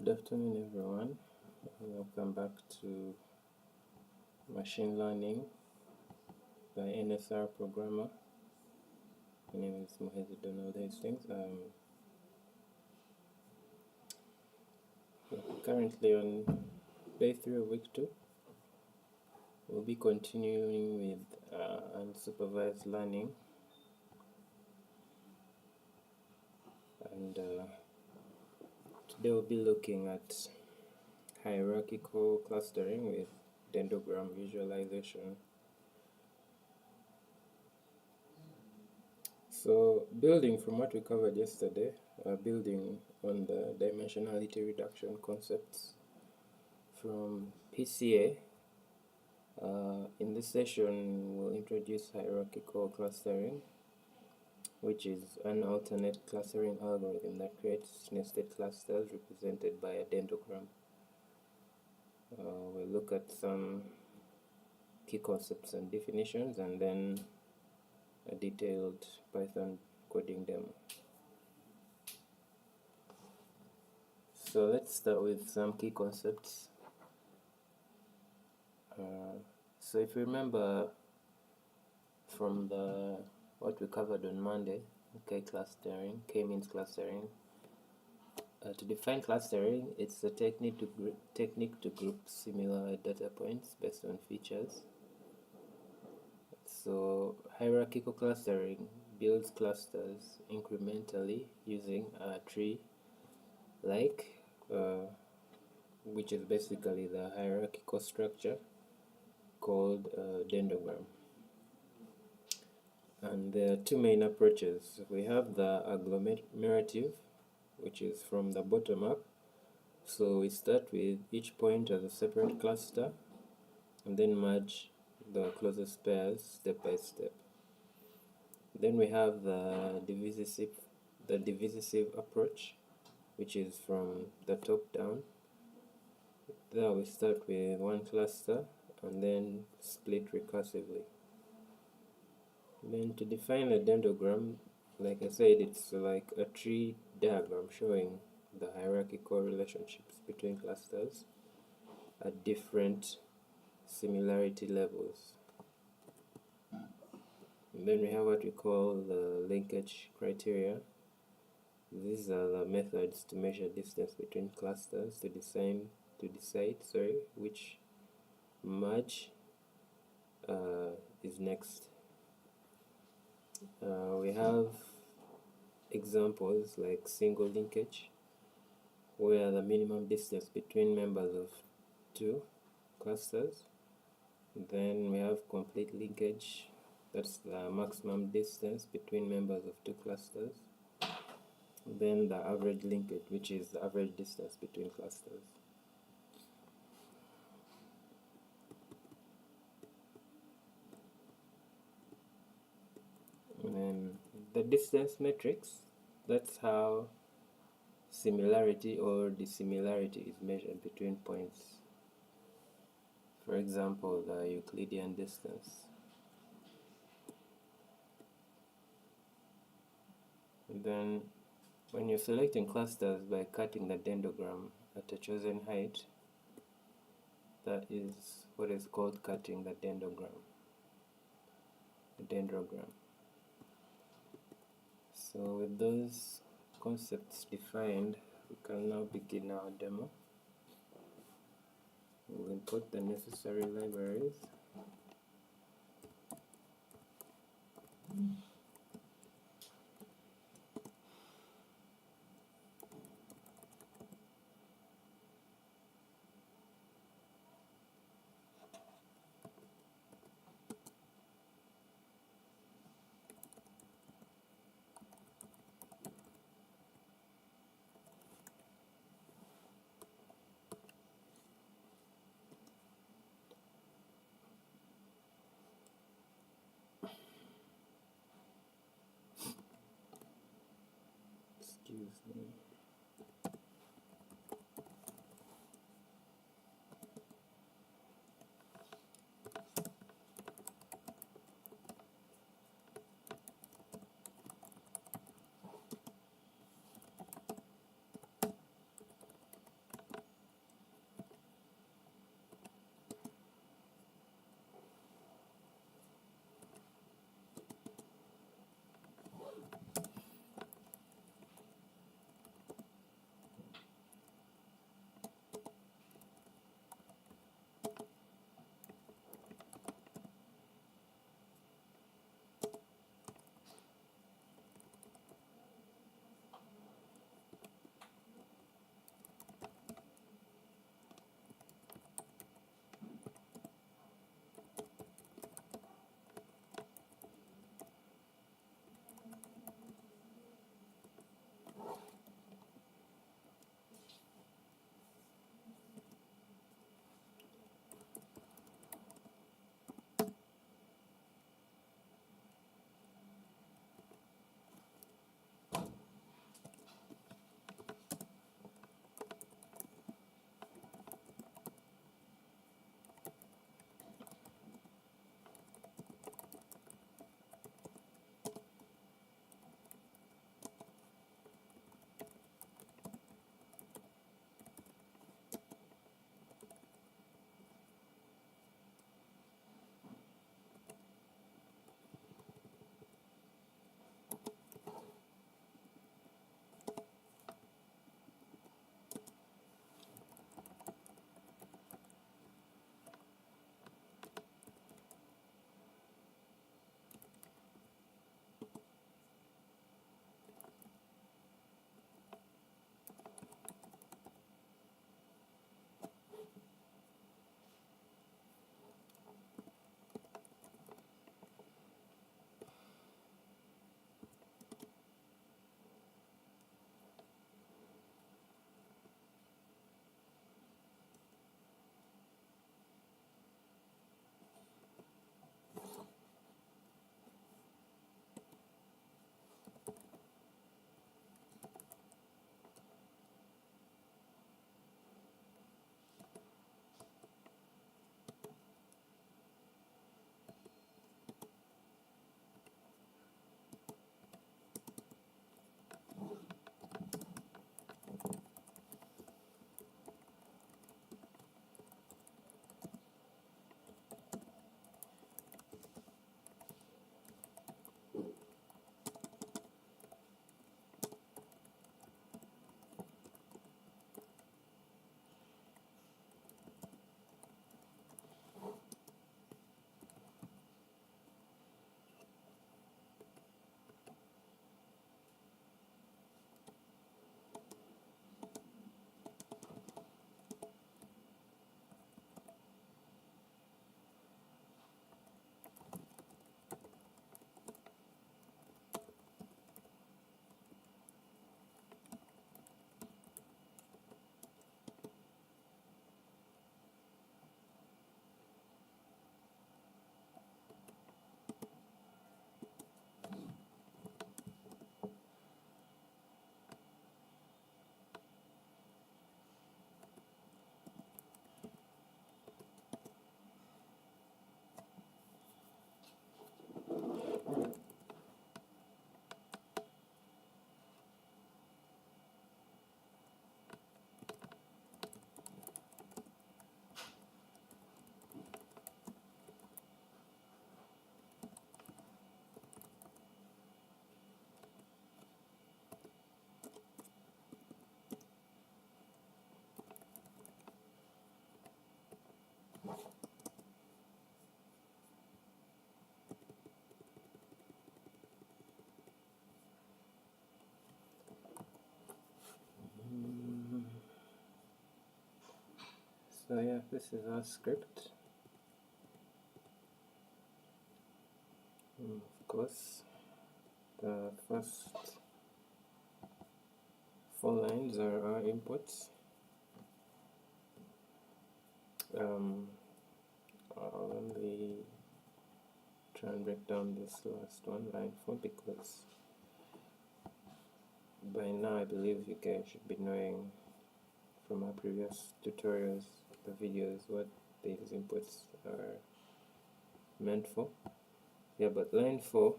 Good afternoon, everyone. Welcome back to Machine Learning by NSR Programmer. My name is Mohezi Donald Hastings. Currently on day 3 of week 2. We'll be continuing with unsupervised learning, and today we'll be looking at hierarchical clustering with dendrogram visualization. So, building from what we covered yesterday, building on the dimensionality reduction concepts from PCA, in this session we'll introduce hierarchical clustering, which is an alternate clustering algorithm that creates nested clusters represented by a dendrogram. We'll look at some key concepts and definitions, and then a detailed Python coding demo. So let's start with some key concepts. So if you remember from what we covered on Monday, clustering, K means clustering. To define clustering, it's a technique to group similar data points based on features. So hierarchical clustering builds clusters incrementally using a tree which is basically the hierarchical structure called dendrogram. And there are two main approaches. We have the agglomerative, which is from the bottom up. So we start with each point as a separate cluster and then merge the closest pairs step by step. Then we have the divisive approach, which is from the top down. There we start with one cluster and then split recursively. Then to define a dendrogram, like I said, it's like a tree diagram showing the hierarchical relationships between clusters at different similarity levels. And then we have what we call the linkage criteria. These are the methods to measure distance between clusters to decide which merge is next. We have examples like single linkage, where the minimum distance between members of two clusters. Then we have complete linkage, that's the maximum distance between members of two clusters. Then the average linkage, which is the average distance between clusters. And then the distance matrix, that's how similarity or dissimilarity is measured between points. For example, the Euclidean distance. And then when you're selecting clusters by cutting the dendrogram at a chosen height, that is what is called cutting the dendrogram. So with those concepts defined, we can now begin our demo. We'll import the necessary libraries. Excuse me. So yeah, this is our script. Of course, the first 4 lines are our inputs. I'll only try and break down this last one, line 4, because by now I believe you guys should be knowing from our previous tutorials, the videos, what these inputs are meant for. Yeah, but line 4,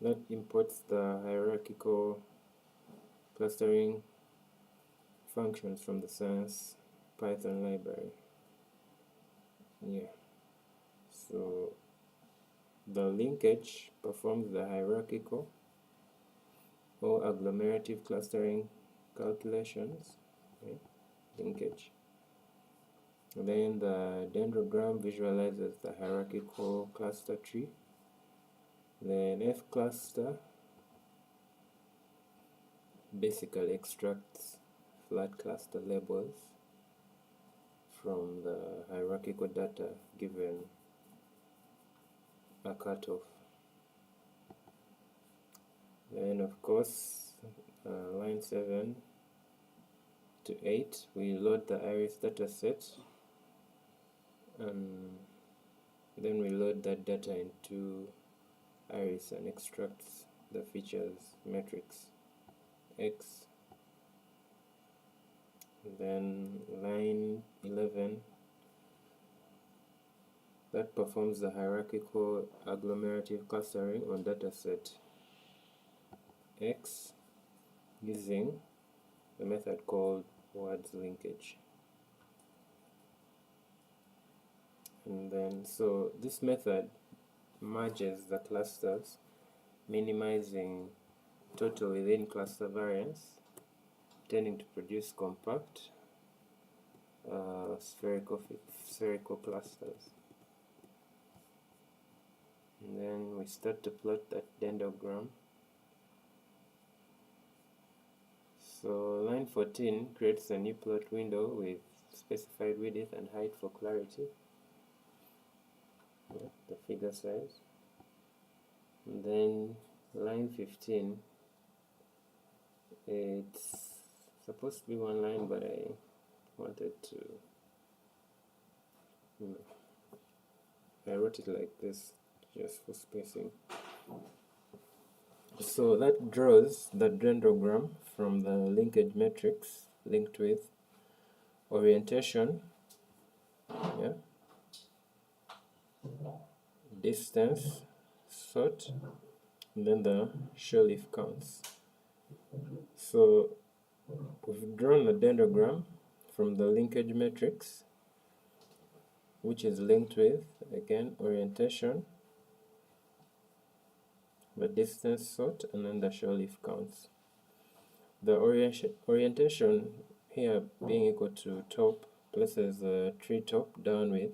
that imports the hierarchical clustering functions from the Science Python library. Yeah, so the linkage performs the hierarchical or agglomerative clustering calculations, right? Linkage. And then the dendrogram visualizes the hierarchical cluster tree. Then F cluster basically extracts flat cluster labels from the hierarchical data given a cutoff. Then of course, line 7 to 8, we load the iris dataset, and then we load that data into iris and extracts the features matrix X. And then line 11, that performs the hierarchical agglomerative clustering on dataset X using the method called words linkage. And then so this method merges the clusters, minimizing total within cluster variance, tending to produce compact spherical clusters. And then we start to plot that dendrogram. So line 14 creates a new plot window with specified width and height for clarity. Yeah, the figure size. And then line 15, it's supposed to be one line, but I wanted to, I wrote it like this just for spacing. So that draws the dendrogram from the linkage matrix linked with orientation, yeah, distance, sort, and then the shell leaf counts. So we've drawn the dendrogram from the linkage matrix, which is linked with, again, orientation, the distance sort, and then the shell leaf counts. The orientation here being equal to top places the tree top down with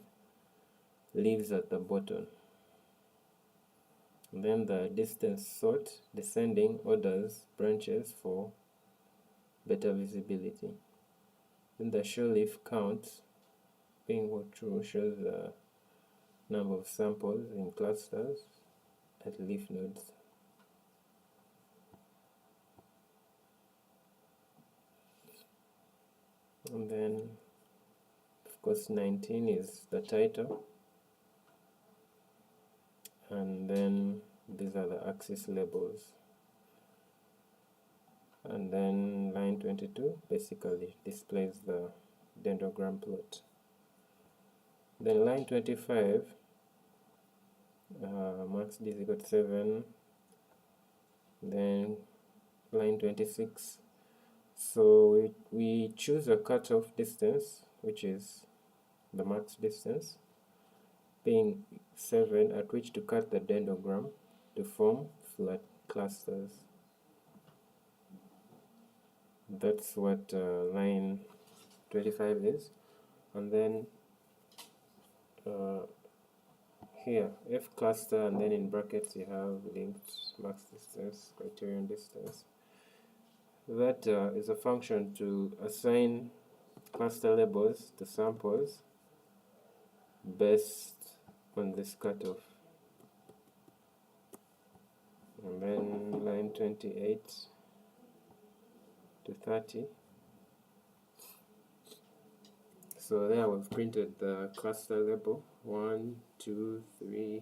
leaves at the bottom. And then the distance sort descending orders branches for better visibility. Then the shell leaf count being equal to shows the number of samples in clusters at leaf nodes. And then of course 19 is the title, and then these are the axis labels. And then line 22 basically displays the dendrogram plot. Then line 25, max d is equal to 7. Then line 26, so we choose a cutoff distance, which is the max distance, being 7, at which to cut the dendrogram to form flat clusters. That's what line 25 is. And then here F cluster, and then in brackets you have linked max distance, criterion distance. That is a function to assign cluster labels to samples based on this cutoff. And then line 28 to 30. So there we've printed the cluster label 1, 2, 3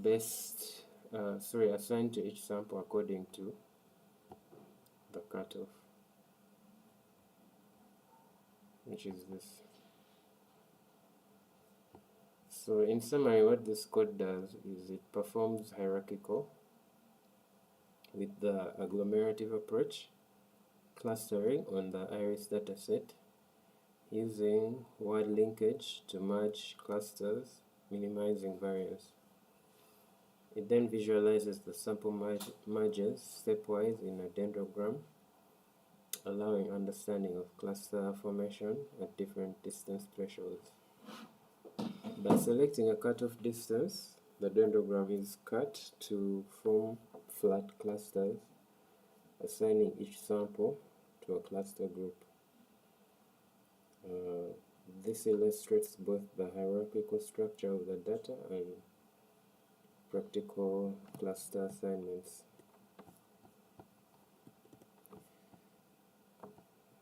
based assigned to each sample according to the cutoff, which is this. So in summary, what this code does is it performs hierarchical with the agglomerative approach, clustering on the iris dataset, using word linkage to merge clusters, minimizing variance. It then visualizes the sample merges stepwise in a dendrogram, allowing understanding of cluster formation at different distance thresholds. By selecting a cutoff distance, the dendrogram is cut to form flat clusters, assigning each sample to a cluster group. This illustrates both the hierarchical structure of the data and practical cluster assignments.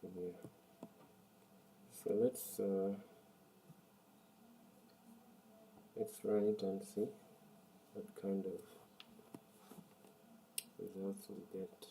Yeah. So let's run it and see what kind of results we get.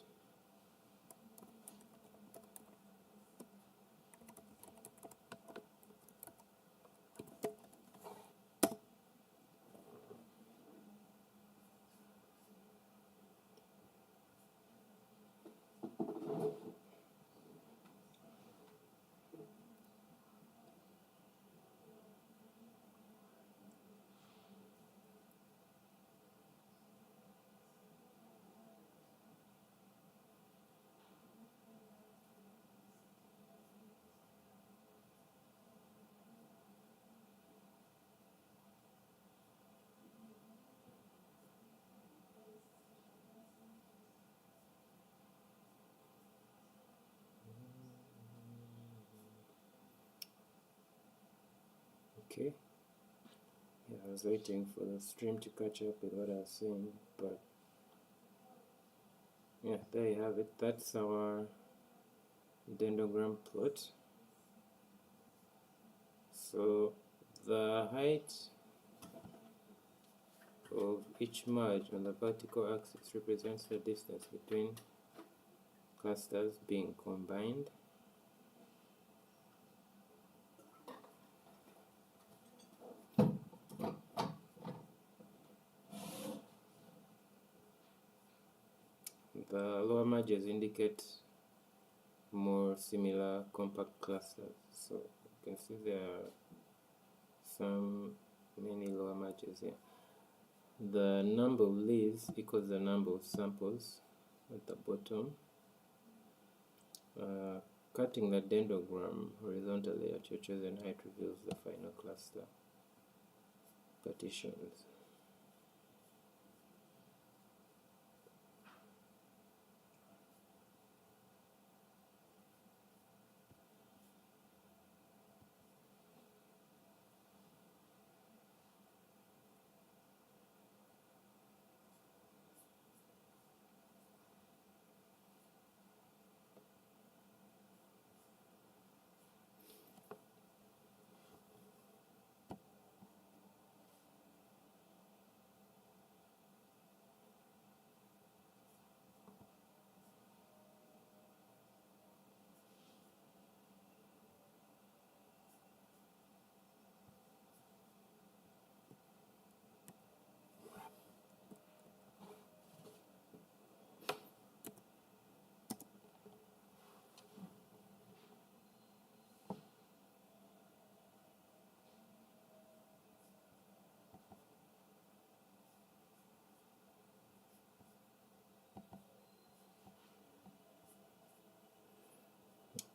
Okay, yeah, I was waiting for the stream to catch up with what I was saying, but yeah, there you have it. That's our dendrogram plot. So the height of each merge on the vertical axis represents the distance between clusters being combined. The lower merges indicate more similar compact clusters. So you can see there are many lower merges here. The number of leaves equals the number of samples at the bottom. Cutting the dendrogram horizontally at your chosen height reveals the final cluster partitions.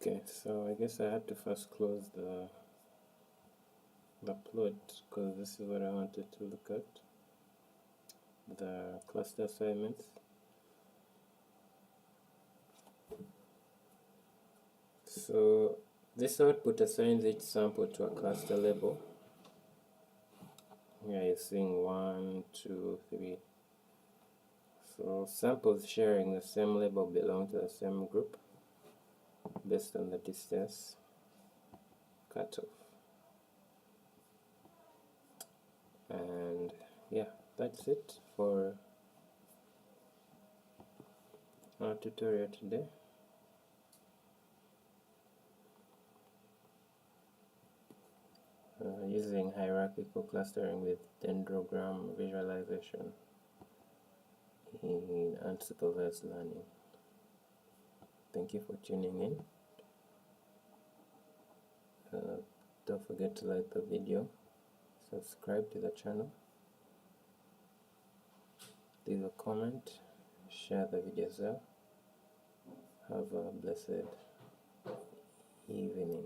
Okay, so I guess I had to first close upload, because this is what I wanted to look at, the cluster assignments. So this output assigns each sample to a cluster label. Here you're seeing 1, 2, 3. So samples sharing the same label belong to the same group based on the distance cutoff. And yeah, that's it for our tutorial today. Using hierarchical clustering with dendrogram visualization in unsupervised learning. Thank you for tuning in. Don't forget to like the video, subscribe to the channel, leave a comment, share the video as well. Have a blessed evening.